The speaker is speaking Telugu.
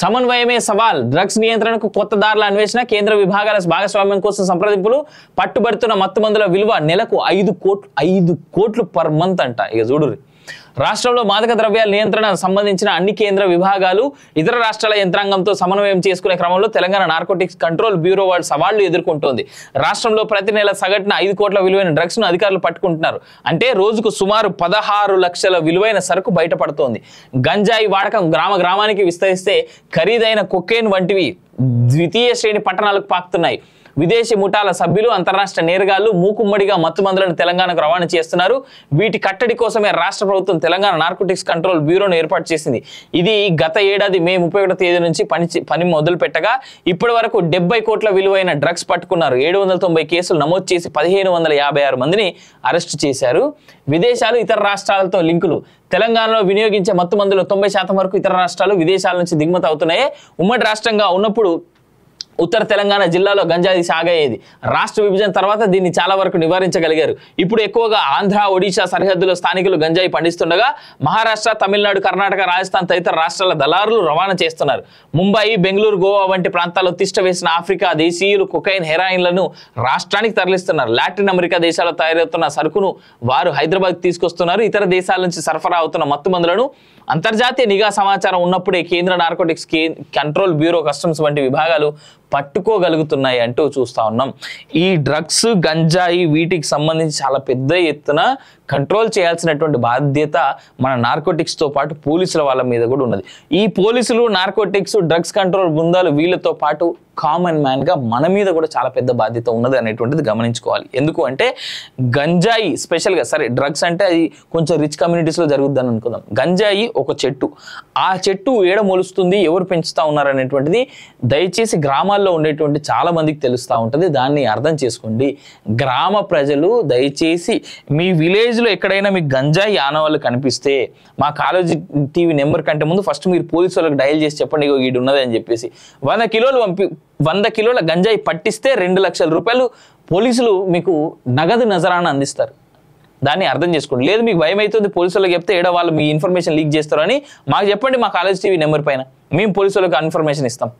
సమన్వయమే సవాల్, డ్రగ్స్ నియంత్రణకు కొత్త దారుల అన్వేషణ, కేంద్ర విభాగాల భాగస్వామ్యం కోసం సంప్రదింపులు, పట్టుబడుతున్న మత్తుమందుల విలువ నెలకు 5 కోట్లు పర్ మంత్ అంట. ఇక చూడుర్రి, రాష్ట్రంలో మాదక ద్రవ్యాల నియంత్రణ సంబంధించిన అన్ని కేంద్ర విభాగాలు ఇతర రాష్ట్రాల యంత్రాంగంతో సమన్వయం చేసుకునే క్రమంలో తెలంగాణ నార్కోటిక్స్ కంట్రోల్ బ్యూరో వాళ్ళు సవాళ్లు ఎదుర్కొంటోంది. రాష్ట్రంలో ప్రతి నెల సగటున 5 కోట్ల విలువైన డ్రగ్స్ ను అధికారులు పట్టుకుంటున్నారు. అంటే రోజుకు సుమారు 16 లక్షల విలువైన సరుకు బయటపడుతోంది. గంజాయి వాడకం గ్రామానికి విస్తరిస్తే ఖరీదైన కొకేన్ వంటివి ద్వితీయ శ్రేణి పట్టణాలకు పాకుతున్నాయి. విదేశీ ముఠాల సభ్యులు, అంతర్రాష్ట్ర నేరగాళ్లు మూకుమ్మడిగా మత్తుమందులను తెలంగాణకు రవాణా చేస్తున్నారు. వీటి కట్టడి కోసమే రాష్ట్ర ప్రభుత్వం తెలంగాణ నార్కోటిక్స్ కంట్రోల్ బ్యూరోను ఏర్పాటు చేసింది. ఇది గత ఏడాది మే 31వ తేదీ నుంచి పని మొదలు పెట్టగా ఇప్పటి వరకు 70 కోట్ల విలువైన డ్రగ్స్ పట్టుకున్నారు. 790 కేసులు నమోదు చేసి 1556 మందిని అరెస్టు చేశారు. విదేశాలు, ఇతర రాష్ట్రాలతో లింకులు. తెలంగాణలో వినియోగించే మత్తుమందులు 90% వరకు ఇతర రాష్ట్రాలు, విదేశాల నుంచి దిగుమతి అవుతున్నాయి. ఉమ్మడి రాష్ట్రంగా ఉన్నప్పుడు ఉత్తర తెలంగాణ జిల్లాలో గంజాయి సాగయ్యేది. రాష్ట్ర విభజన తర్వాత దీన్ని చాలా వరకు నివారించగలిగారు. ఇప్పుడు ఎక్కువగా ఆంధ్ర, ఒడిశా సరిహద్దులో స్థానికులు గంజాయి పండిస్తుండగా మహారాష్ట్ర, తమిళనాడు, కర్ణాటక, రాజస్థాన్ తదితర రాష్ట్రాల దళారులు రవాణా చేస్తున్నారు. ముంబై, బెంగళూరు, గోవా వంటి ప్రాంతాల్లో తిష్ట వేసిన ఆఫ్రికా దేశీయులు కొకైన్, హెరాయిన్లను రాష్ట్రానికి తరలిస్తున్నారు. లాటిన్ అమెరికా దేశాల్లో తయారవుతున్న సరుకును వారు హైదరాబాద్ తీసుకొస్తున్నారు. ఇతర దేశాల నుంచి సరఫరా అవుతున్న మత్తుమందులను అంతర్జాతీయ నిఘా సమాచారం ఉన్నప్పుడే కేంద్ర నార్కోటిక్స్ కంట్రోల్ బ్యూరో, కస్టమ్స్ వంటి విభాగాలు పట్టుకోగలుగుతున్నాయి అంటూ చూస్తా ఉన్నాం. ఈ డ్రగ్స్, గంజాయి వీటికి సంబంధించి చాలా పెద్ద ఎత్తున కంట్రోల్ చేయాల్సినటువంటి బాధ్యత మన నార్కోటిక్స్తో పాటు పోలీసుల వాళ్ళ మీద కూడా ఉన్నది. ఈ పోలీసులు, నార్కోటిక్స్, డ్రగ్స్ కంట్రోల్ బృందాలు వీళ్ళతో పాటు కామన్ మ్యాన్గా మన మీద కూడా చాలా పెద్ద బాధ్యత ఉన్నది అనేటువంటిది గమనించుకోవాలి. ఎందుకు అంటే గంజాయి స్పెషల్గా, సరే డ్రగ్స్ అంటే అది కొంచెం రిచ్ కమ్యూనిటీస్లో జరుగుద్దని అనుకుందాం. గంజాయి ఒక చెట్టు, ఆ చెట్టు ఏడ మొలుస్తుంది, ఎవరు పెంచుతూ ఉన్నారు అనేటువంటిది దయచేసి గ్రామాల్లో ఉండేటువంటి చాలా మందికి తెలుస్తూ ఉంటుంది. దాన్ని అర్థం చేసుకోండి. గ్రామ ప్రజలు దయచేసి మీ విలేజ్లో ఎక్కడైనా మీకు గంజాయి ఆనవాళ్ళు కనిపిస్తే మా కాలేజీ టీవీ నెంబర్ కంటే ముందు ఫస్ట్ మీరు పోలీసు వాళ్ళకి డయల్ చేసి చెప్పండి, ఇగో వీడు ఉన్నది అని చెప్పేసి. 100 కిలోల గంజాయి పట్టిస్తే 2 లక్షల రూపాయలు పోలీసులు మీకు నగదు నజరాన అందిస్తారు. దాన్ని అర్థం చేసుకోండి. లేదు మీకు భయం అవుతుంది పోలీసు వాళ్ళకి చెప్తే ఏడో వాళ్ళు మీ ఇన్ఫర్మేషన్ లీక్ చేస్తారు అని మాకు చెప్పండి, మా కాలేజ్ టీవీ నెంబర్ పైన మేము పోలీసు వాళ్ళకి ఇన్ఫర్మేషన్ ఇస్తాం.